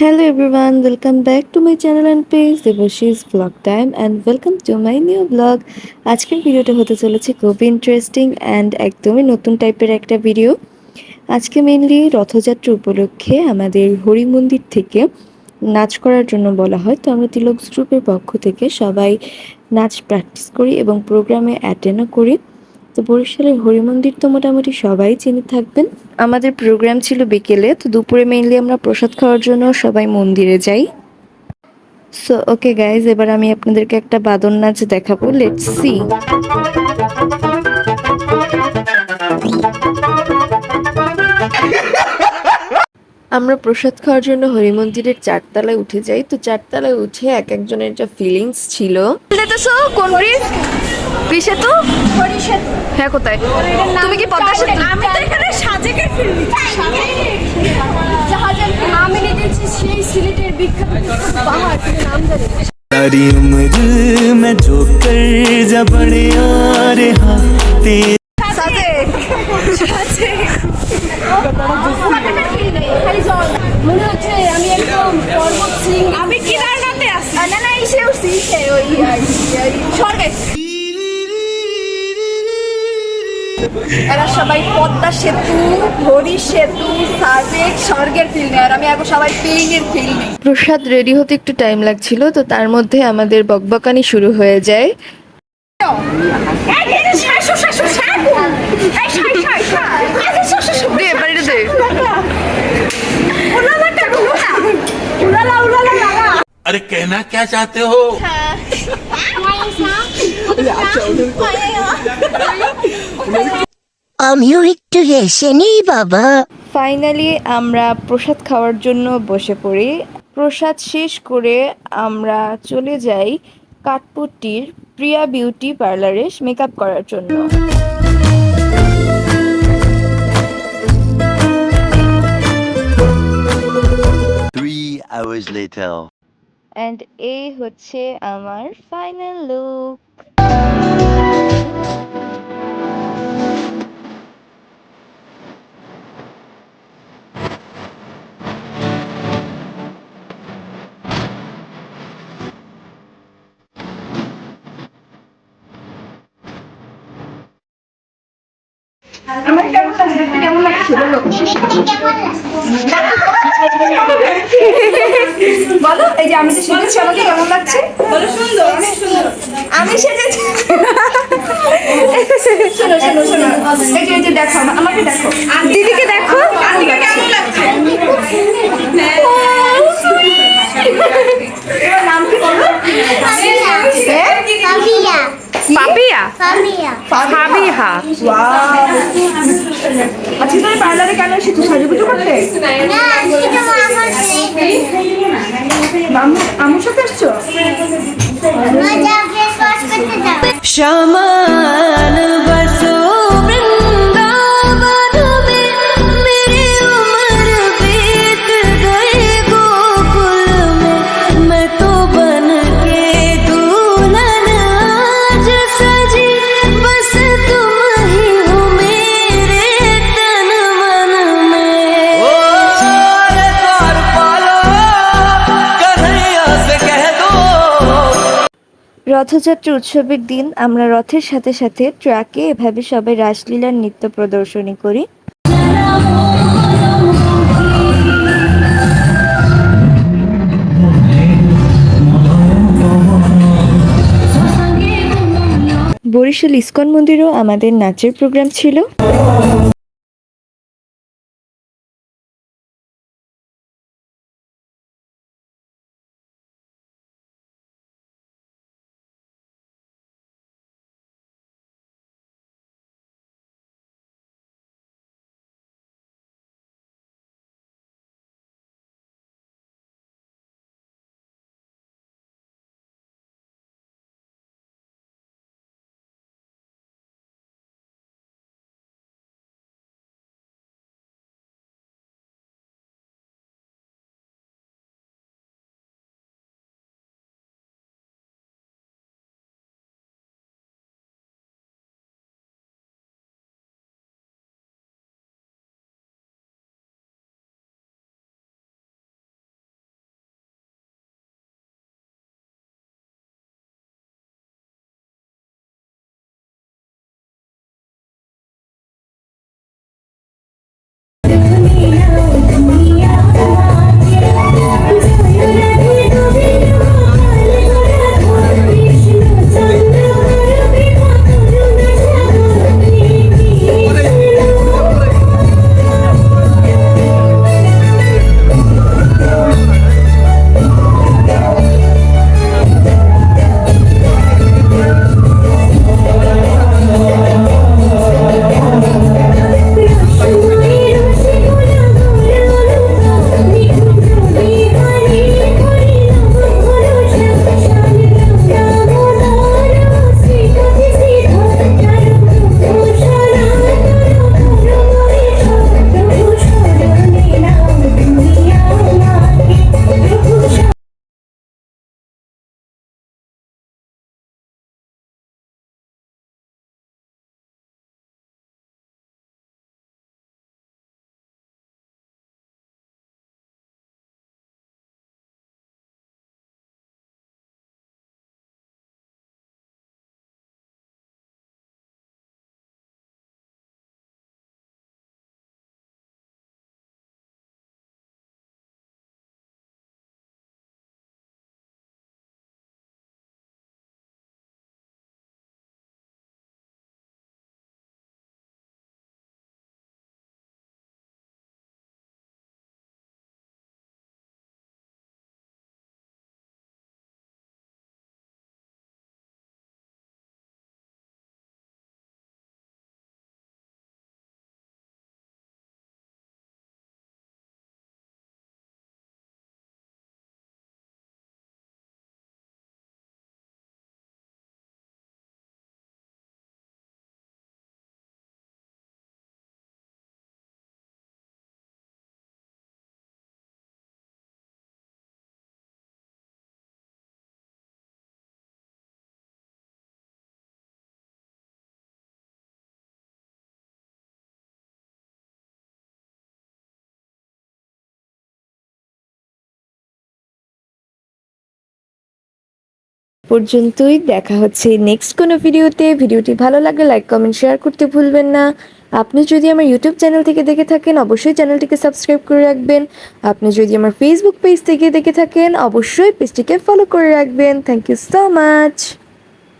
Hello everyone, welcome back to my channel and page Devashi's Vlog Time and welcome to my new vlog. আজকের ভিডিওটা হতে চলেছে খুবই interesting and একদমই নতুন টাইপের একটা ভিডিও। আজকে মেইনলি রথযাত্রা উপলক্ষে আমাদের হরি মন্দির থেকে নাচ করার জন্য বলা হয়, তো আমরা তিলক গ্রুপের পক্ষ থেকে সবাই নাচ প্র্যাকটিস করি এবং প্রোগ্রামে অ্যাটেন্ডও করি। তো বরিশালের হরি মন্দির তো মোটামুটি সবাই চিনে থাকবেন। আমাদের প্রোগ্রাম ছিল বিকেলে, তো দুপুরে মেইনলি আমরা প্রসাদ খাওয়ার জন্য সবাই মন্দিরে যাই। সো ওকে গাইজ, এবার আমি আপনাদেরকে একটা বাদন নাচ দেখাবো, লেটস সি। আমরা প্রসাদ খাওয়ার জন্য হরি মন্দিরের চারতলায় উঠে যাই। তো চারতলায় উঠে এক একজনের যা ফিলিংস ছিল। কোন ব্রিজ? সেতু? হ্যাঁ, কোথায়? তুমি কি পদ্মা সেতু? আমি তো এখানে সাজেকের ফিল্ম আমি দেখেছি সেই সিলেটের বিখ্যাত পাহাড়, নাম জানি না। सारी उम्र मैं जो कर जा बड़े आ रहा तेरे সাজেক। মনে হচ্ছে আমি একদম পর্বত সিং, আমি কেদারনাথে আছি। না না, এসে উঠছি ওই স্বর্গে। এরা সবাই পদ্মা সেতু, হরি সেতু, সাজেক, স্বর্গের ফিল্মে, আর আমি এখন সবাই পেইনের ফিল্মে। প্রসাদ রেডি হতে একটু টাইম লাগছিল, তো তার মধ্যে আমাদের বকবকানি শুরু হয়ে যায়। দে, বাড়িটা দে। अरे कहना क्या चाहते हो আমিও একটু হেসে নিই বাবা। ফাইনালি আমরা প্রসাদ খাওয়ার জন্য বসে পড়ি। প্রসাদ শেষ করে আমরা চলে যাই কাঠপুট্টির প্রিয়া বিউটি পার্লারে মেকআপ করার জন্য। 3 hours later. অ্যান্ড এই হচ্ছে আমার ফাইনাল লুক। আমার কেমন লাগছে, দেখতে কেমন লাগছে বলো। বলো, এই যে আমি যে সেজেছি আমাকে কেমন লাগছে বলো। সুন্দর, অনেক সুন্দর। আমি সেজেছি। শোনো শোনো শোনো, এই যে দেখো, আমাকে দেখো, দিদিকে দেখো, আন্টিকে কেমন লাগছে। এবার নাম কি বলো? পাপিয়া, ফাবিহা। আজকে তুমি পার্লারে কেন এসেছো, সাজুগুজু করতে? আমার সাথে এসছো? সমান বসো বৃন্দাবন में मेरी उम्र बीत गई गोकुल में मैं तो बन के दुल्हन आज सजी बस तुम ही हो मेरे तन मन में द्वार पालो कन्हैया से कह दो রথযাত্রা উৎসবের দিন আমরা রথের সাথে সাথে ট্রাকে এভাবে সবাই রাসলীলার নৃত্য প্রদর্শনী করি। বরিশাল ইস্কন মন্দিরেও আমাদের নাচের প্রোগ্রাম ছিল। পর্যন্তই, দেখা হচ্ছে নেক্সট কোনো ভিডিওতে। ভিডিওটি ভালো লাগলে লাইক কমেন্ট শেয়ার করতে ভুলবেন না। আপনি যদি আমার ইউটিউব চ্যানেল থেকে দেখে থাকেন অবশ্যই চ্যানেলটিকে সাবস্ক্রাইব করে রাখবেন। আপনি যদি আমার ফেসবুক পেজ থেকে দেখে থাকেন অবশ্যই পেজটিকে ফলো করে রাখবেন। Thank you so much.